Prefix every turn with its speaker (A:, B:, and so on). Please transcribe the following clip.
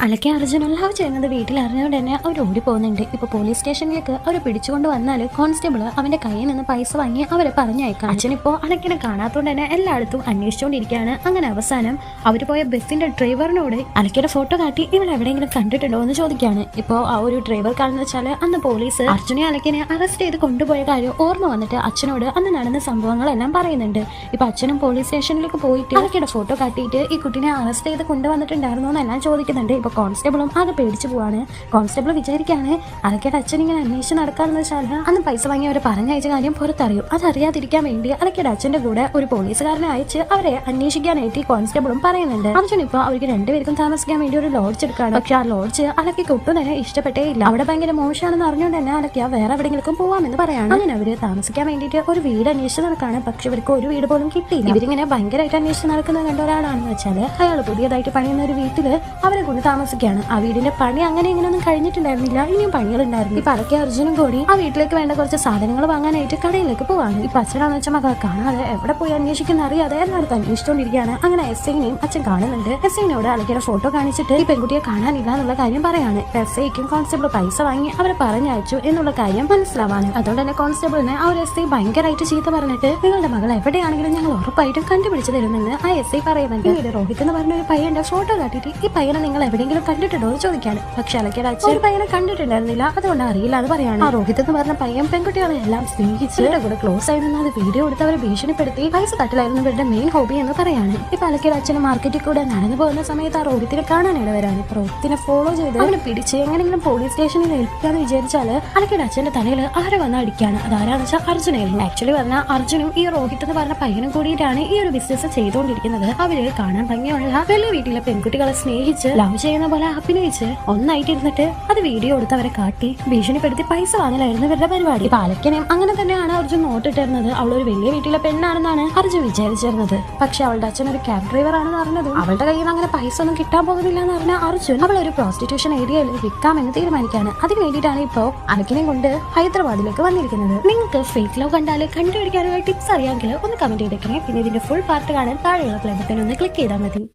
A: അലക്കി അർജുൻ ലവ് ചെയ്യുന്നത് വീട്ടിൽ അറിഞ്ഞുകൊണ്ട് തന്നെ അവർ ഓടി പോകുന്നുണ്ട്. ഇപ്പൊ പോലീസ് സ്റ്റേഷനിലേക്ക് അവർ പിടിച്ചുകൊണ്ട് വന്നാൽ കോൺസ്റ്റബിൾ അവന്റെ കയ്യിൽ നിന്ന് പൈസ വാങ്ങി അവരെ പറഞ്ഞയക്കാം. അച്ഛൻ ഇപ്പോ അലക്കിനെ കാണാത്തോണ്ട് തന്നെ എല്ലായിടത്തും അന്വേഷിച്ചുകൊണ്ടിരിക്കുകയാണ്. അങ്ങനെ അവസാനം അവർ പോയ ബസ്സിന്റെ ഡ്രൈവറിനോട് അലക്കിയുടെ ഫോട്ടോ കാട്ടി ഇവിടെ എവിടെയെങ്കിലും കണ്ടിട്ടുണ്ടോ എന്ന് ചോദിക്കുകയാണ്. ഇപ്പോ ആ ഒരു ഡ്രൈവർ കാണുന്ന വെച്ചാൽ അന്ന് പോലീസ് അർജുനെ അലക്കിനെ അറസ്റ്റ് ചെയ്ത് കൊണ്ടുപോയ കാര്യം ഓർമ്മ വന്നിട്ട് അച്ഛനോട് അന്ന് നടന്ന സംഭവങ്ങളെല്ലാം പറയുന്നുണ്ട്. ഇപ്പൊ അച്ഛനും പോലീസ് സ്റ്റേഷനിലേക്ക് പോയിട്ട് അലക്കിയുടെ ഫോട്ടോ കാട്ടിയിട്ട് ഈ കുട്ടിനെ അറസ്റ്റ് ചെയ്ത് കൊണ്ടുവന്നിട്ടുണ്ടായിരുന്നോ എന്നെല്ലാം ചോദിക്കുന്നുണ്ട്. ഇപ്പൊ കോൺസ്റ്റബിളും ആകെ പേടിച്ചു പോവാണ്. കോൺസ്റ്റബിൾ വിചാരിക്കുകയാണ് അലക്കയുടെ അച്ഛൻ ഇങ്ങനെ അന്വേഷിച്ച് നടക്കാമെന്ന് വെച്ചാൽ അന്ന് പൈസ വാങ്ങി അവരെ പറഞ്ഞയച്ച കാര്യം പുറത്തറിയും. അതറിയാതിരിക്കാൻ വേണ്ടി അലക്കയുടെ അച്ഛന്റെ കൂടെ ഒരു പോലീസുകാരനെ അയച്ച് അവരെ അന്വേഷിക്കാനായിട്ട് ഈ കോൺസ്റ്റബിളും പറയുന്നുണ്ട്. അർജുൻ ഇപ്പൊ അവർക്ക് രണ്ടുപേർക്കും താമസിക്കാൻ വേണ്ടി ഒരു ലോഡ്ജ് എടുക്കുകയാണ്. പക്ഷെ ആ ലോഡ്ജ് അലക്കയ്ക്ക് ഒട്ടും തന്നെ ഇഷ്ടപ്പെട്ടേ ഇല്ല. അവിടെ ഭയങ്കര മോശമാണെന്ന് അറിഞ്ഞുകൊണ്ട് തന്നെ അലക്ക വേറെ എവിടെയെങ്കിലും പോവാമെന്ന് പറയാണ്. അങ്ങനെ അവര് താമസിക്കാൻ വേണ്ടിയിട്ട് ഒരു വീട് അന്വേഷിച്ച് നടക്കാണ്. പക്ഷെ ഇവർക്ക് ഒരു വീട് പോലും കിട്ടിയില്ല. ഇവരിങ്ങനെ ഭയങ്കരമായിട്ട് അന്വേഷിച്ച് നടക്കുന്നത് കണ്ട ഒരാളാണെന്ന് വെച്ചാൽ അയാൾ പുതിയതായിട്ട് പണിയുന്ന ഒരു വീട്ടില് അവരെ കൊണ്ട് താമസിക്കുകയാണ്. ആ വീടിന്റെ പണി അങ്ങനെ ഇങ്ങനെയൊന്നും കഴിഞ്ഞിട്ടുണ്ടായിരുന്നില്ല. ഇനിയും പണികളുണ്ടായിരുന്നു. ഇപ്പൊ അലക്കി അർജുനും കൂടി ആ വീട്ടിലേക്ക് വേണ്ട കുറച്ച് സാധനങ്ങൾ വാങ്ങാനായിട്ട് കടയിലേക്ക് പോവാണ്. ഇപ്പൊ അച്ഛനാന്ന് വെച്ചാൽ മകൾ കാണാതെ എവിടെ പോയി അന്വേഷിക്കുന്ന അറിയാതെ എല്ലായിടത്തും അന്വേഷിച്ചുകൊണ്ടിരിക്കുകയാണ്. അങ്ങനെ എസ്ഐനെയും അച്ഛൻ കാണുന്നുണ്ട്. എസ്ഐനോട് അലക്കിയുടെ ഫോട്ടോ കാണിച്ചിട്ട് ഈ പെൺകുട്ടിയെ കാണാനില്ല എന്നുള്ള കാര്യം പറയാണ്. എസ്ഐക്കും കോൺസ്റ്റബിൾ പൈസ വാങ്ങി അവരെ പറഞ്ഞയച്ചു എന്നുള്ള കാര്യം മനസ്സിലാവാണ്. അതുകൊണ്ട് തന്നെ കോൺസ്റ്റബിളിനെ ആ ഒരു എസ്ഐ ഭയങ്കരമായിട്ട് ചീത്ത പറഞ്ഞിട്ട് നിങ്ങളുടെ മകൾ എവിടെയാണെങ്കിലും ഞങ്ങൾ ഉറപ്പായിട്ടും കണ്ടുപിടിച്ചു തരുമെന്ന് ആ എസ്ഐ പറയുന്നുണ്ട്. റോഹിത് എന്ന് പറഞ്ഞ ഒരു പയ്യന്റെ ഫോട്ടോ കാട്ടിയിട്ട് ഈ പയ്യനെ നിങ്ങൾ എവിടെയെങ്കിലും കണ്ടിട്ടുണ്ടോ എന്ന് ചോദിക്കാണ്. പക്ഷെ അലക്കയുടെ അച്ഛൻ ഒരു പയ്യനെ കണ്ടിട്ടുണ്ടായിരുന്നില്ല. അതുകൊണ്ട് അറിയില്ല എന്ന് പറയാണ്. ആ രോഹിത് എന്ന് പറഞ്ഞ പയ്യൻ പെൺകുട്ടികളെ എല്ലാം സ്നേഹിച്ച് കൂടെ ക്ലോസ് ആയിരുന്നു. അത് വീഡിയോ എടുത്ത് അവരെ ഭീഷണിപ്പെടുത്തി പൈസ തട്ടിലായിരുന്നു ഇവരുടെ മെയിൻ ഹോബി എന്ന് പറയാണ്. ഇപ്പൊ അലക്കയുടെ അച്ഛന് മാർക്കറ്റിൽ കൂടെ നടന്നു പോകുന്ന സമയത്ത് ആ രോഹിത്തിനെ കാണാനിട വരാണ്. രോഹിത്തിനെ ഫോളോ ചെയ്ത് അവനെ പിടിച്ച് എങ്ങനെയെങ്കിലും പോലീസ് സ്റ്റേഷനിൽ ഏൽപ്പിക്കാന്ന് വിചാരിച്ചാല് അലക്കയുടെ അച്ഛന്റെ തലയിൽ ആരെ വന്ന് അടിക്കാണ്. അതാരാന്ന് വെച്ചാൽ അർജുനായിരുന്നു. ആക്ച്വലി പറഞ്ഞാൽ അർജുനും ഈ രോഹിത് എന്ന് പറഞ്ഞ പയ്യനും കൂടിയിട്ടാണ് ഈ ഒരു ബിസിനസ് ചെയ്തുകൊണ്ടിരിക്കുന്നത്. അവര് കാണാൻ ഭംഗിയുള്ള വലിയ വീട്ടിലെ പെൺകുട്ടികളെ സ്നേഹിച്ച് ലവ് ചെയ്യുന്ന പോലെ അഭിനയിച്ച് ഒന്നായിട്ട് ഇരുന്നിട്ട് അത് വീഡിയോ എടുത്ത് അവരെ കാട്ടി ഭീഷണിപ്പെടുത്തി പൈസ വാങ്ങലായിരുന്നു ഇവരുടെ പരിപാടി. ഇപ്പൊ അലക്കനെയും അങ്ങനെ തന്നെയാണ് അർജുൻ നോട്ടിട്ടിരുന്നത്. അവളൊരു വലിയ വീട്ടിലെ പെണ്ണാണെന്നാണ് അർജുൻ വിചാരിച്ചിരുന്നത്. പക്ഷെ അവളുടെ അച്ഛൻ ഒരു ക്യാബ് ഡ്രൈവർ ആണെന്ന് അറിഞ്ഞതും അവളുടെ കയ്യിൽ നിന്ന് അങ്ങനെ പൈസ ഒന്നും കിട്ടാൻ പോകുന്നില്ല എന്ന് പറഞ്ഞ അർജുൻ അവളൊരു പ്രോസ്റ്റിറ്റ്യൂഷൻ ഏരിയയിൽ വിൽക്കാമെന്ന് തീരുമാനിക്കാണ്. അതിന് വേണ്ടിയിട്ടാണ് ഇപ്പോ അലക്കിനെ കൊണ്ട് ഹൈദരാബാദിലേക്ക് വന്നിരിക്കുന്നത്. നിങ്ങൾക്ക് ഫേക്ക് ലവ് കണ്ടാൽ കണ്ടുപിടിക്കാനുള്ള ടിപ്സ് അറിയാമെങ്കിൽ ഒന്ന് കമന്റ് ചെയ്തേക്കണേ. പിന്നെ ഇതിന്റെ ഫുൾ പാർട്ട് കാണാൻ താഴെയുള്ള പ്ലേ ബട്ടൺ ഒന്ന് ക്ലിക്ക് ചെയ്താൽ മതി.